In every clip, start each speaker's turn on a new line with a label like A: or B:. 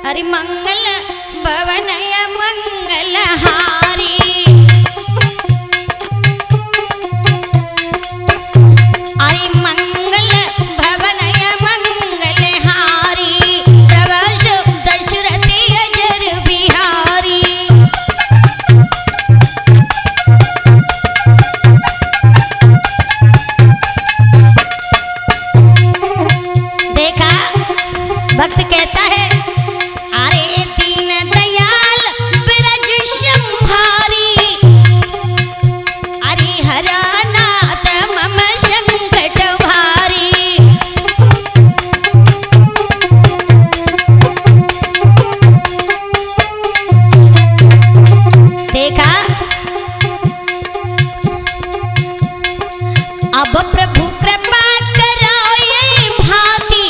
A: अरे मंगल भवनय मंगलहारी, अरे मंगल भवनय मंगलहारी, प्रवश दशरथी अजर बिहारी। देखा भक्त कहता है अरे दीन दयाल बिरज संहारी, अरे हरनाथ मम संकट भारी। देखा अब प्रभु कृपा करो ये भांति,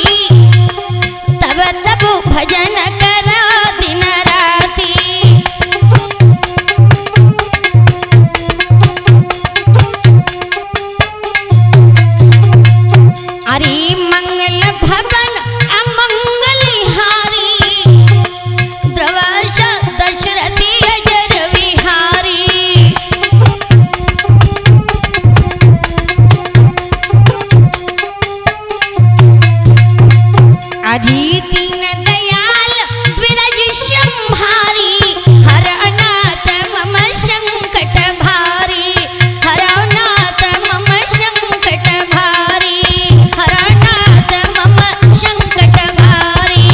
A: तब तब भजन करो दिन राति। अरे मंगल भवन अमंगलहारी, द्रवश दशरथी अजर विहारी। अजी दीन दयाल बिरज संहारी, हरनाथ मम संकट भारी, हरनाथ मम संकट भारी, हरनाथ मम संकट भारी।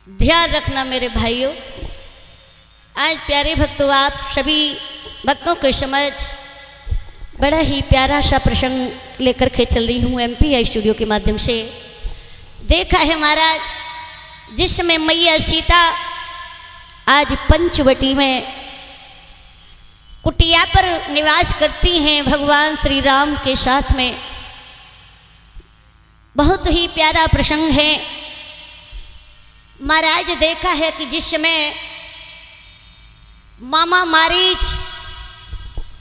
A: ध्यान रखना मेरे भाइयों, आज प्यारे भक्तों आप सभी भक्तों के समझ बड़ा ही प्यारा सा प्रसंग लेकर के चल रही हूँ एमपी स्टूडियो के माध्यम से। देखा है महाराज, जिस समय मैया सीता आज पंचवटी में कुटिया पर निवास करती हैं भगवान श्री राम के साथ में, बहुत ही प्यारा प्रसंग है महाराज। देखा है कि जिस समय मामा मारीच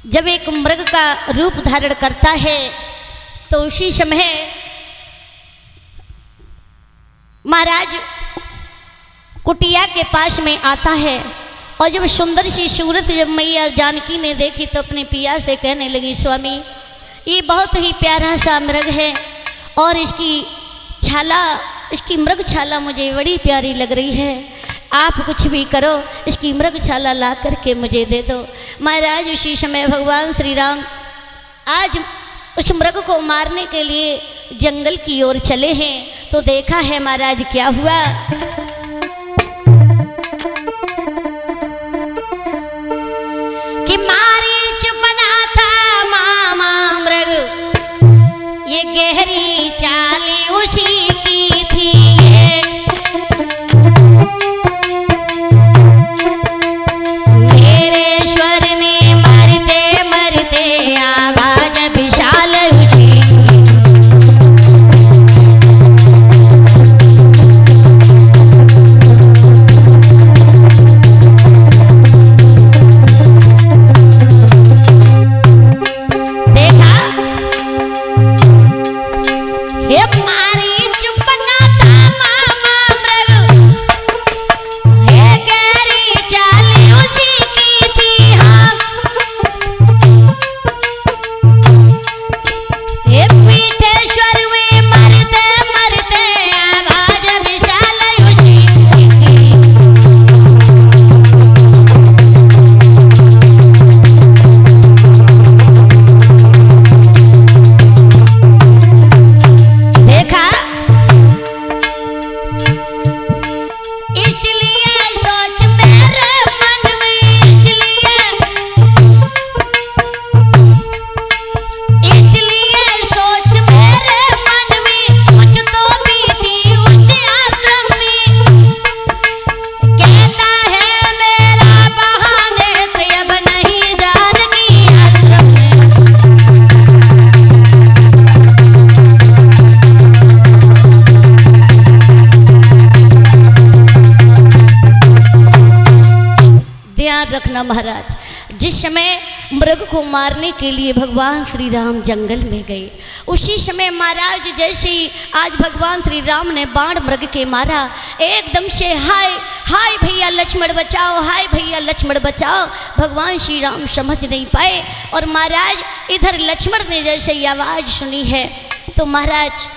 A: जब एक मृग का रूप धारण करता है तो उसी समय महाराज कुटिया के पास में आता है, और जब सुंदर सी सूरत जब मैया जानकी ने देखी तो अपने पिया से कहने लगी, स्वामी ये बहुत ही प्यारा सा मृग है और इसकी छाला, इसकी मृग छाला मुझे बड़ी प्यारी लग रही है, आप कुछ भी करो इसकी मृग छाला ला करके मुझे दे दो। महाराज उसी समय भगवान श्री राम आज उस मृग को मारने के लिए जंगल की ओर चले हैं। तो देखा है महाराज क्या हुआ, कि मारीच बना था मामा मृग, ये गहरी चालें उसी की थी। रखना महाराज। जिस समय मृग को मारने के लिए भगवान श्री राम जंगल में गए। उसी समय महाराज जैसे ही आज भगवान श्री राम ने बाण मृग के मारा, एकदम से हाय हाय भैया लक्ष्मण बचाओ, हाय भैया लक्ष्मण बचाओ। भगवान श्री राम समझ नहीं पाए और महाराज इधर लक्ष्मण ने जैसे ही आवाज़ सुनी है तो महाराज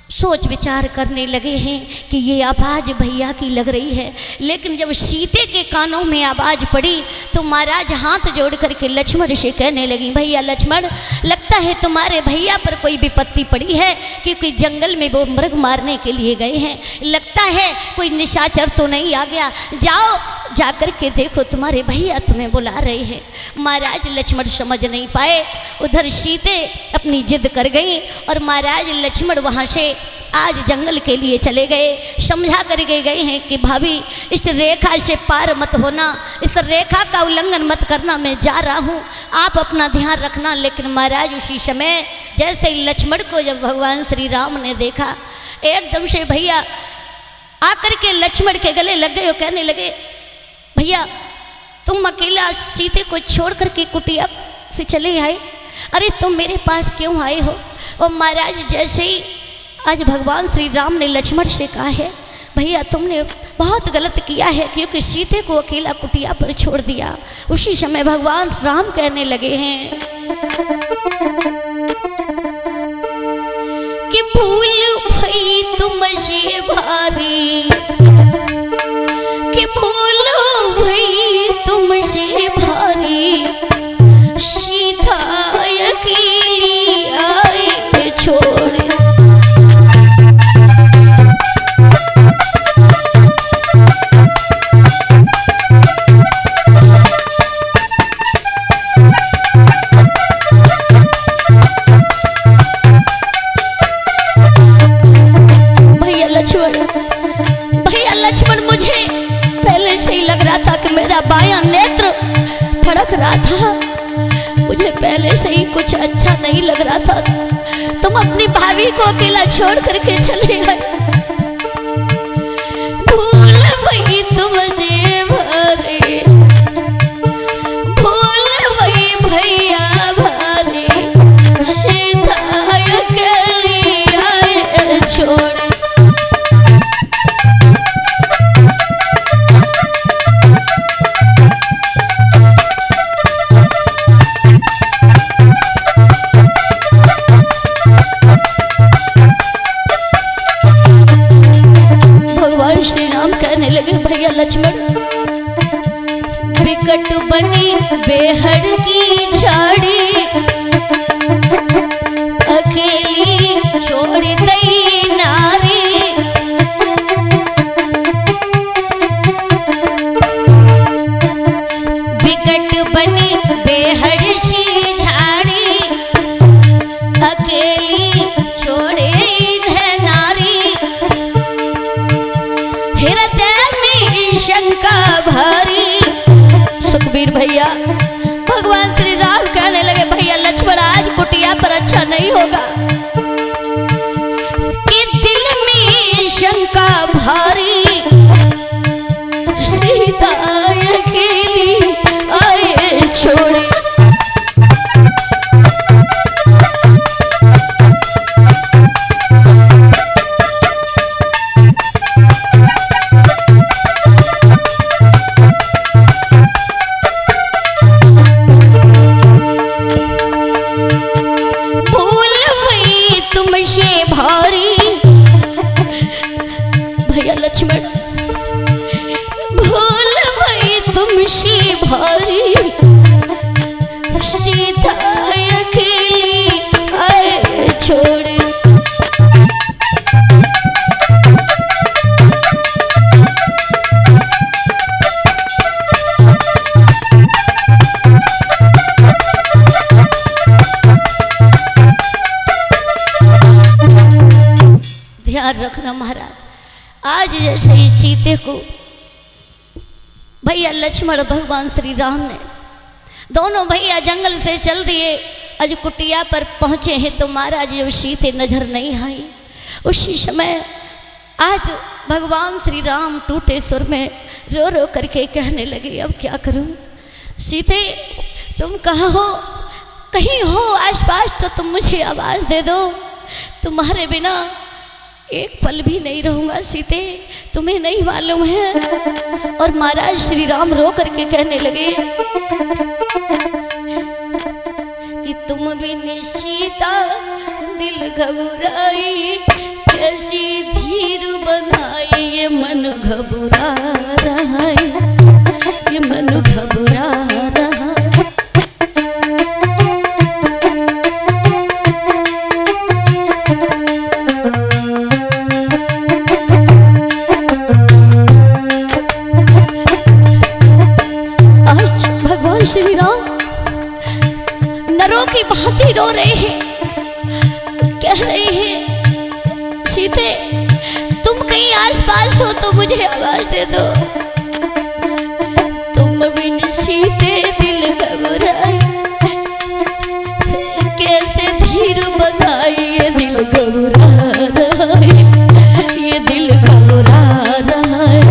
A: सोच विचार करने लगे हैं कि ये आवाज़ भैया की लग रही है। लेकिन जब सीते के कानों में आवाज़ पड़ी तो महाराज हाथ जोड़ करके लक्ष्मण से कहने लगी, भैया लक्ष्मण, लगता है तुम्हारे भैया पर कोई विपत्ति पड़ी है, क्योंकि जंगल में वो मृग मारने के लिए गए हैं। लगता है कोई निशाचर तो नहीं आ गया, जाओ जाकर के देखो तुम्हारे भैया तुम्हें बुला रहे हैं। महाराज लक्ष्मण समझ नहीं पाए। उधर सीते अपनी जिद कर गई और महाराज लक्ष्मण वहाँ से आज जंगल के लिए चले गए। समझा करके गए हैं कि भाभी इस रेखा से पार मत होना, इस रेखा का उल्लंघन मत करना, मैं जा रहा हूँ, आप अपना ध्यान रखना। लेकिन महाराज उसी समय जैसे ही लक्ष्मण को जब भगवान श्री राम ने देखा, एकदम से भैया आकर के लक्ष्मण के गले लग गए और कहने लगे, भैया तुम अकेला सीते को छोड़ करके कुटिया से चले आए, अरे तुम मेरे पास क्यों आए हो? और महाराज जैसे ही आज भगवान श्री राम ने लक्ष्मण से कहा है, भैया तुमने बहुत गलत किया है क्योंकि सीते को अकेला कुटिया पर छोड़ दिया। उसी समय भगवान राम कहने लगे हैं कि भूल भई तुमसे भारी, कि भूल भई तुमसे भारी, सीता अकेली आए छोड़। भैया लक्ष्मण, मुझे पहले से ही लग रहा था कि मेरा बायां नेत्र फड़क रहा था, मुझे पहले से ही कुछ अच्छा नहीं लग रहा था। तुम अपनी भाभी को अकेला छोड़ करके चले गए। भूल भई तुमसे भारी, भूल भई भैया भारी, सीता अकेली आए छोड़। भैया लक्ष्मण, विकट बनी बेहड़ की झाड़ी, अकेली छोड़ दई नारी, विकट बनी बेहड़ सी झाड़ी, अकेली छोड़े नारी, शंका भारी। सुखबीर भैया भगवान श्री राम कहने लगे, भैया लक्ष्मण आज कुटिया पर अच्छा नहीं होगा, कि दिल में शंका भारी, सीता अकेली आए छोड़े। भैया लक्ष्मण, भूल भई तुमसे भारी, सीता अकेली आए छोड़। ध्यान रखना महाराज, आज जैसे ही सीते को भैया लक्ष्मण भगवान श्री राम ने दोनों भैया जंगल से चल दिए, आज कुटिया पर पहुंचे हैं तो महाराज जब सीते नजर नहीं आई, उसी समय आज भगवान श्री राम टूटे सुर में रो रो करके कहने लगे, अब क्या करूं सीते, तुम कहाँ हो, कहीं हो आसपास तो तुम मुझे आवाज दे दो। तुम्हारे बिना एक पल भी नहीं रहूंगा सीते, तुम्हें नहीं मालूम है। और महाराज श्री राम रो करके कहने लगे कि तुम बिन सीता दिल घबराई, कैसी धीर बनाई, ये मन घबरा रहा है, ये मन घबरा रहा। आज भगवान श्री राम नरों की भांति रो रहे हैं, कह रहे हैं सीते तुम कहीं आसपास हो तो मुझे आवाज दे दो। तुम बिन सीते दिल घबराए, कैसे धीर बनाई, ये दिल घबरा रहा है, ये दिल घबरा रहा है।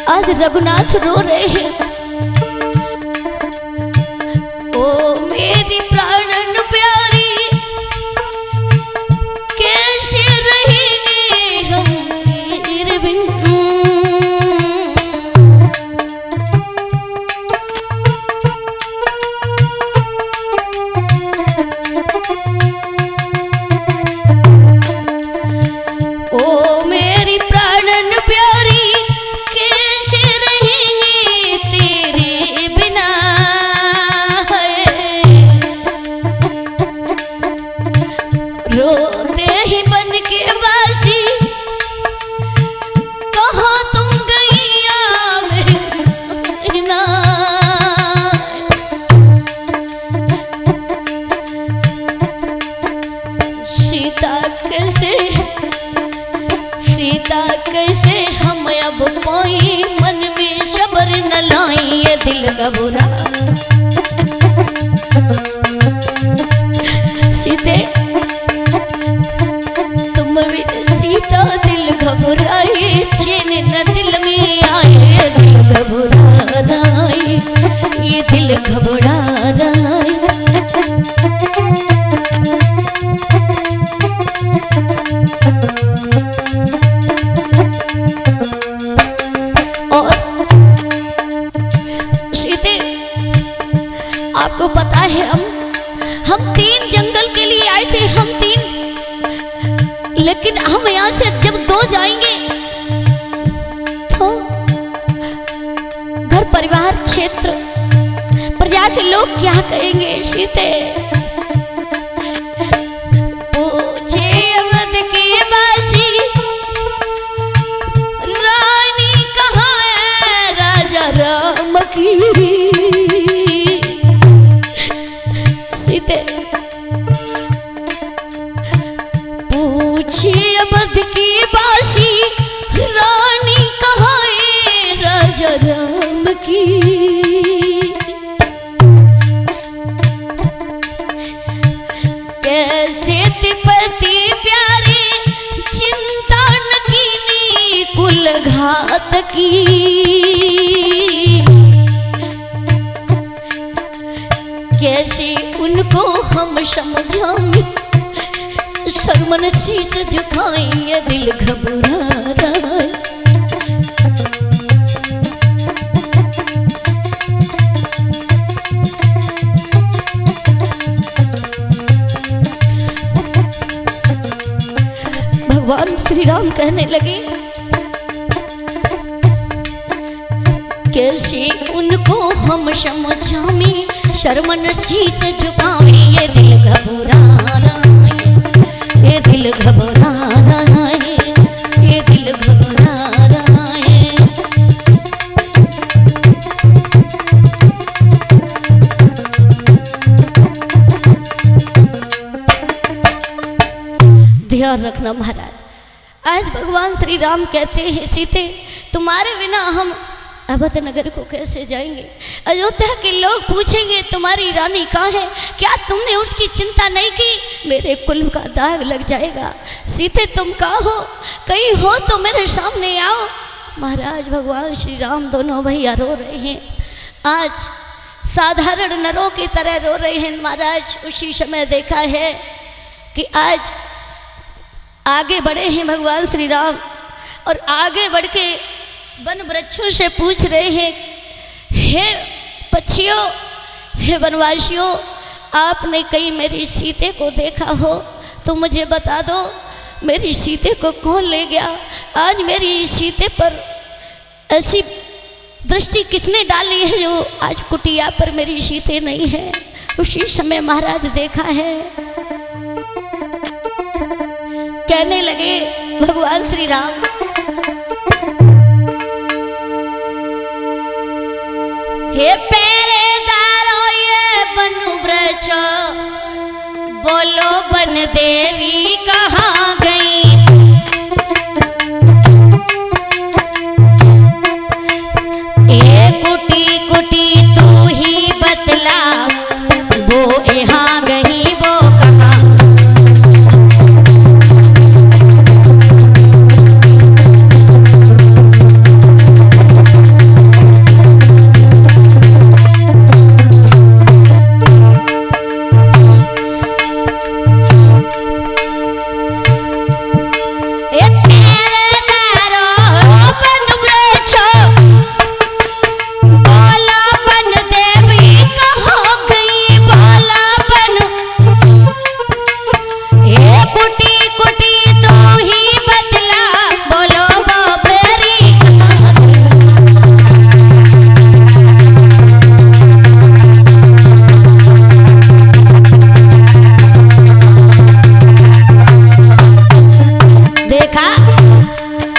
A: आज रघुनाथ रो रहे हैं, ओ मेरी प्राणन प्यारी, कैसे रहेंगे हम तेरे बिन। ओ मेरी प्राणन प्यारी, रोते ही बन के बासी, कहो तुम गैया मेरी ना। सीता कैसे हम अब पाई, मन में सब्र न लाई, ये दिल घबरा। सीते सीता दिल घबराए, चैन न दिल में आए, ये दिल घबरा रहा है, ये दिल घबरा रहा है। और सीते आपको पता है हम 3 जंगल के लिए आए थे, हम 3, लेकिन हम यहाँ से जब 2 जाएंगे तो घर परिवार क्षेत्र प्रजा के लोग क्या कहेंगे। सीते पूछे अवध की बासी, रानी कहाँ है राजा राम की। सीते पूछिए अवध की बासी, रानी कहाँ है राजा राम की। कैसे पति प्यारे, चिंता न कीनी कुल घात की। कैसे उनको हम समझाएं, शर्मन शीश झुकाएं, ये दिल घबरा रहा है। भगवान श्री राम कहने लगे कैसे उनको हम समझाएं, शर्मन शीश झुकाएं, ये दिल घबरा रहा है, ये दिल घबरा रहा है, ये दिल घबरा रहा है। ध्यान रखना महाराज, आज भगवान श्री राम कहते हैं सीते तुम्हारे बिना हम अवध नगर को कैसे जाएंगे? अयोध्या के लोग पूछेंगे तुम्हारी रानी कहाँ है? क्या तुमने उसकी चिंता नहीं की? मेरे कुल का दाग लग जाएगा। सीते तुम कहाँ हो? कहीं हो तो मेरे सामने आओ। महाराज भगवान श्री राम दोनों भैया रो रहे हैं। आज साधारण नरों की तरह रो रहे हैं महाराज। उसी समय देखा है कि आज आगे बढ़े हैं भगवान श्री राम और आगे बढ़ के वन वृक्षों से पूछ रहे हैं, हे पक्षियों, हे वनवासियों, आपने कहीं मेरी सीते को देखा हो तो मुझे बता दो, मेरी सीते को कौन ले गया? आज मेरी सीते पर ऐसी दृष्टि किसने डाली है जो आज कुटिया पर मेरी सीते नहीं है? उसी समय महाराज देखा है, कहने लगे भगवान श्री राम, हे पहरेदारों ये वन वृक्ष, बोलो वन देवी कहाँ गई? ए कुटी कुटी तू ही बतला, वो यहाँ गई वो कहाँ?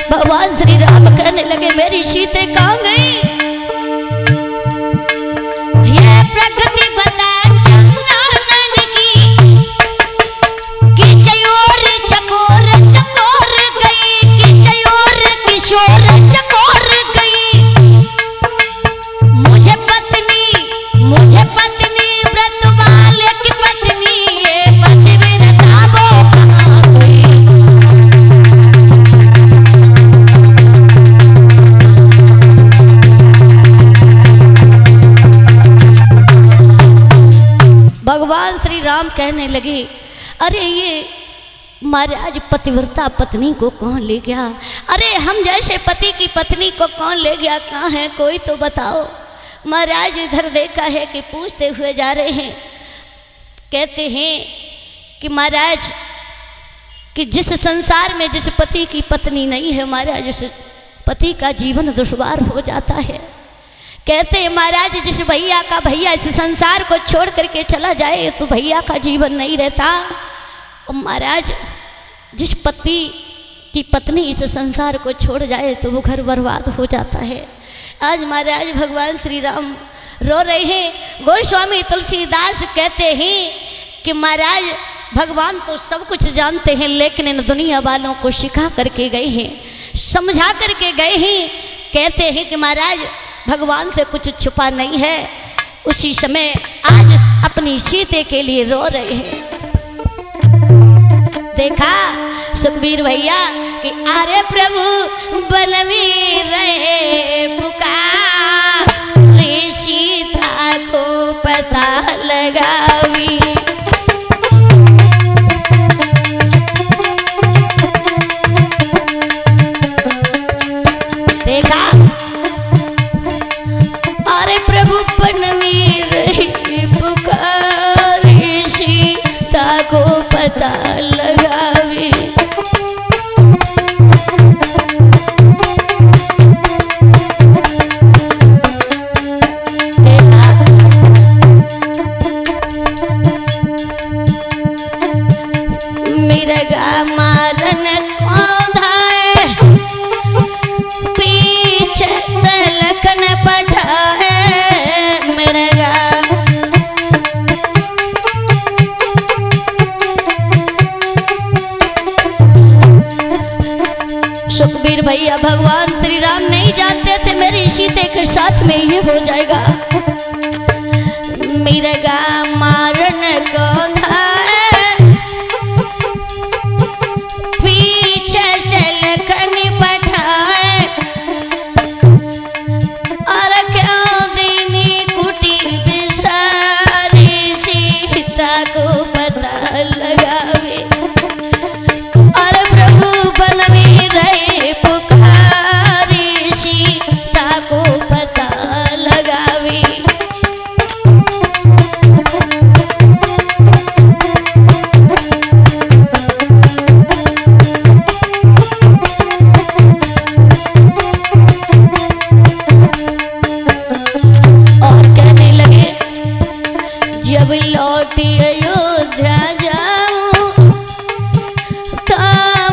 A: भगवान श्री राम कहने लगे, मेरी सीते कहाँ गई? ये प्रकृति बता चंद्रानन की, किशोर चकोर चकोर गई, किशोर किशोर चकोर गई। मुझे पत्नी व्रतवाल की पत्नी, ये पतिव्रता वो कहाँ गई? भगवान श्री राम कहने लगे, अरे ये महाराज पतिव्रता पत्नी को कौन ले गया? अरे हम जैसे पति की पत्नी को कौन ले गया? कहाँ है कोई तो बताओ। महाराज इधर देखा है कि पूछते हुए जा रहे हैं। कहते हैं कि महाराज कि जिस संसार में जिस पति की पत्नी नहीं है महाराज, उस पति का जीवन दुश्वार हो जाता है। कहते हैं महाराज जिस भैया का भैया इस संसार को छोड़ करके चला जाए तो भैया का जीवन नहीं रहता। और महाराज जिस पति की पत्नी इस संसार को छोड़ जाए तो वो घर बर्बाद हो जाता है। आज महाराज भगवान श्री राम रो रहे हैं। गोस्वामी तुलसीदास कहते हैं कि महाराज भगवान तो सब कुछ जानते हैं, लेकिन इन दुनिया वालों को सिखा करके गए हैं, समझा करके गए हैं। कहते हैं कि महाराज भगवान से कुछ छुपा नहीं है। उसी समय आज अपनी सीते के लिए रो रहे हैं। देखा सुखबीर भैया कि अरे प्रभु बलवीर रहे पुकार, सीता को पता लगावी। देखा अरे प्रभु बनवीर रहे पुकार, सीता को पता लगावे। मिर्गा मारन कौंधाए, पीछे सलखन पठाए। मिर्गा सुखबीर भैया भगवान श्री राम नहीं जानते थे मेरी सीते के साथ में ये हो जाएगा। मिर्गा मारन को पीछे से लखनी पठाए और क्यों दीनी कुटी बिसारी सीता को पता लगावे और प्रभु बन में रहे पुकारी सीता को पता लगावे। और कहने लगे जब लौटी अयोध्या जाऊं तो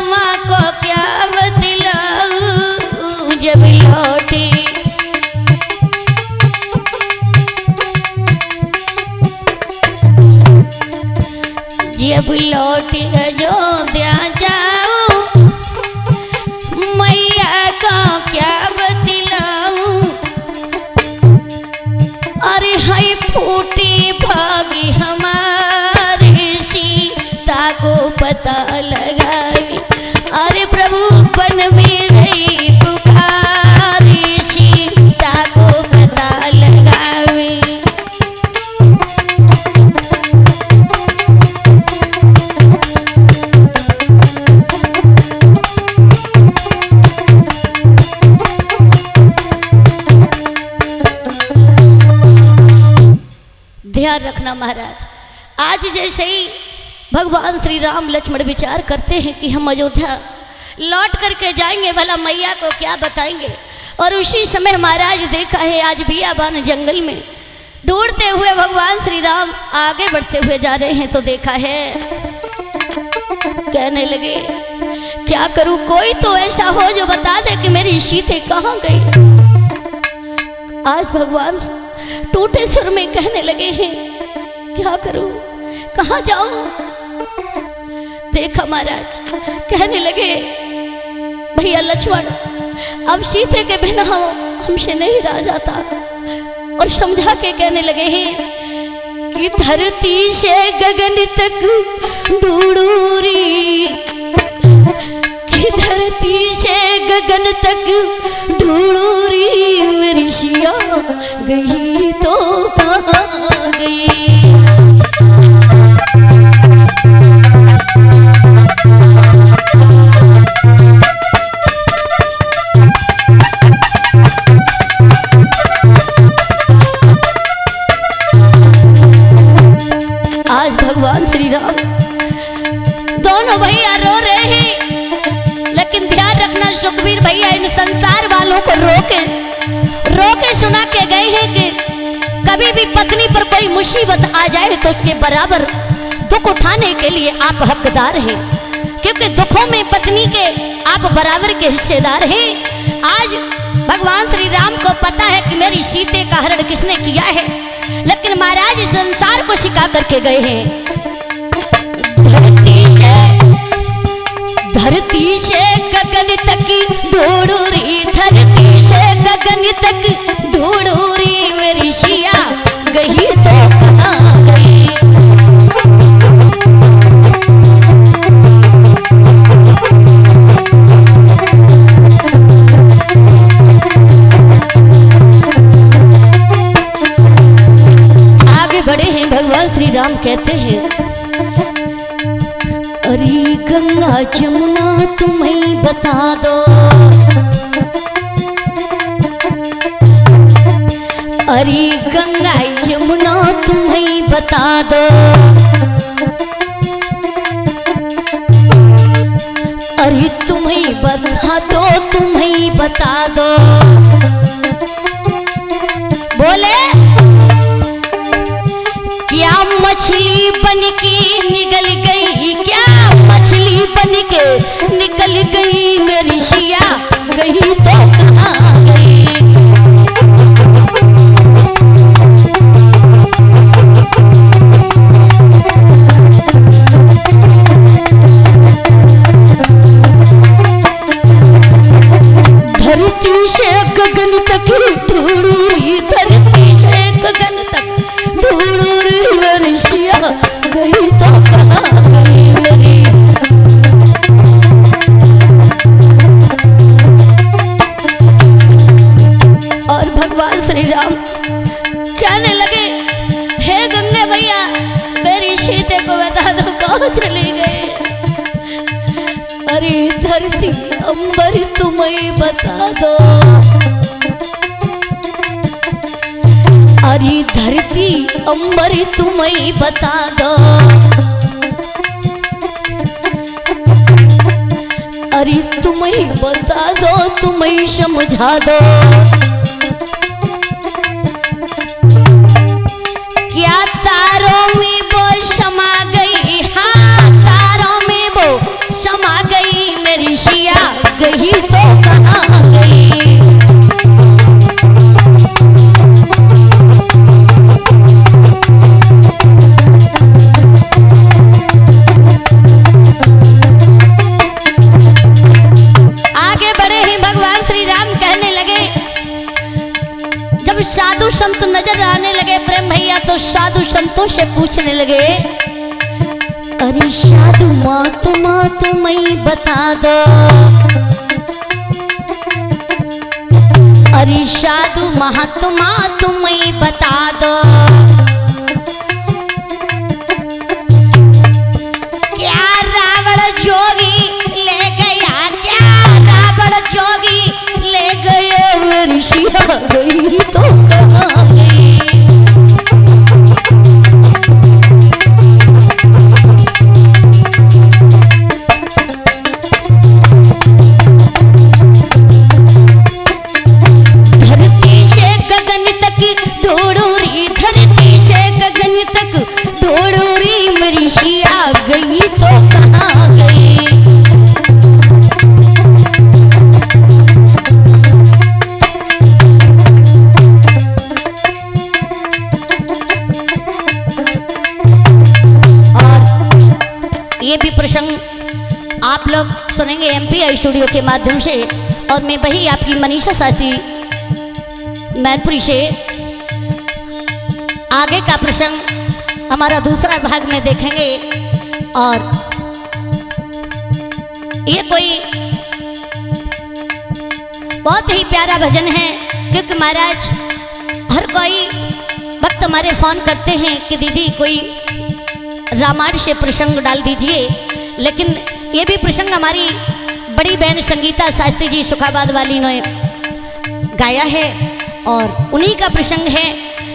A: माँ को क्या बतलाऊं। जब लौटी अयोध्या जाऊं मैया को क्या बतलाऊं। अरे हाय फूटी भागी हमारी सीता को पता लगाई। अरे प्रभु बन में रही पुकारी सीता को पता लगावी। ध्यान रखना महाराज, आज जैसे ही भगवान श्री राम लक्ष्मण विचार करते हैं कि हम अयोध्या लौट करके जाएंगे, भला मैया को क्या बताएंगे। और उसी समय महाराज देखा है आज बियाबान जंगल में ढूंढते हुए भगवान श्री राम आगे बढ़ते हुए जा रहे हैं। तो देखा है कहने लगे क्या करूं, कोई तो ऐसा हो जो बता दे कि मेरी सीते कहाँ गई। आज भगवान टूटे सुर में कहने लगे हैं क्या करूं, कहाँ जाऊं। देखा महाराज कहने लगे भैया लक्ष्मण अब सीते के बिना हमसे नहीं रहा जाता। और समझा के कहने लगे हैं कि धरती से गगन तक ढूंढूरी, कि धरती से गगन तक ढूंढूरी मेरी सिया गई तो कहाँ गई। आज भगवान श्री राम दोनों भैया रो रहे हैं, लेकिन ध्यान रखना सुखबीर भैया इन संसार वालों को रोके सुना के गए हैं कि कभी भी पत्नी पर कोई मुसीबत आ जाए तो उसके बराबर दुख उठाने के लिए आप हकदार हैं, क्योंकि दुखों में पत्नी के आप बराबर के हिस्सेदार हैं। आज भगवान श्री राम को पता है कि मेरी सीते का हरण किसने किया है, लेकिन महाराज संसार को सिखा करके गए हैं। धरती से गगन तक ढूंढूरी, धरती से गगन तक ढूंढूरी मेरी सिया गई तो कहाँ गई। आगे बढ़े हैं भगवान श्री राम कहते हैं अरे गंगा जमुना तुम्हें बता दो, अरे गंगा यमुना तुम्हें बता दो, अरे तुम्हें बता दो, तुम्हें बता दो। बोले क्या मछली बन के निकल गई, क्या मछली बन के निकल गई मेरी सिया गई तो कहाँ गई। धरती से गगन तक धरती अंबर तुम्हें बता दो, अरे धरती अंबर तुम्हें बता दो, अरे तुम्हें बता दो, तुम्हें समझा दो, क्या तारों में वो समा गई, हाँ तारों में वो समा गई, मेरी सिया गई तो कहाँ गई। आगे बढ़े ही भगवान श्री राम कहने लगे, जब साधु संत नजर आने लगे प्रेम भैया तो साधु संतों से पूछने लगे, अरे साधु महात्मा तुम्हें बता दो, अरे साधु महात्मा तुम्हें बता दो, क्या रावण जोगी ले गया, क्या रावण जोगी ले गया, मेरी सिया गई तो कहाँ गई। धरती से गगन तक ढूंढूरी, धरती से गगन तक ढूंढूरी, मेरी सिया गई तो कहाँ गई। ये भी प्रसंग आप लोग सुनेंगे एमपी स्टूडियो के माध्यम से, और मैं वही आपकी मनीषा शास्त्री मैनपुरी से। आगे का प्रसंग हमारा दूसरा भाग में देखेंगे, और ये कोई बहुत ही प्यारा भजन है, क्योंकि महाराज हर कोई वक्त हमारे फोन करते हैं कि दीदी कोई रामायण से प्रसंग डाल दीजिए, लेकिन ये भी प्रसंग हमारी बड़ी बहन संगीता शास्त्री जी सुखाबाद वाली ने गाया है, और उन्हीं का प्रसंग है,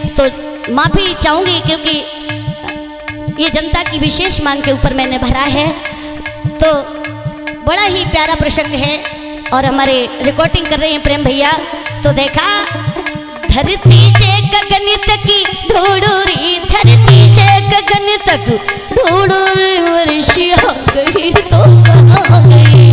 A: तो माफ़ी चाहूँगी क्योंकि ये जनता की विशेष मांग के ऊपर मैंने भरा है। तो बड़ा ही प्यारा प्रसंग है, और हमारे रिकॉर्डिंग कर रहे हैं प्रेम भैया। तो देखा, धरती से गगन तक ढूंढूरी, धरती से गगन तक ढूंढूरी, मेरी सिया गई तो कहाँ गई।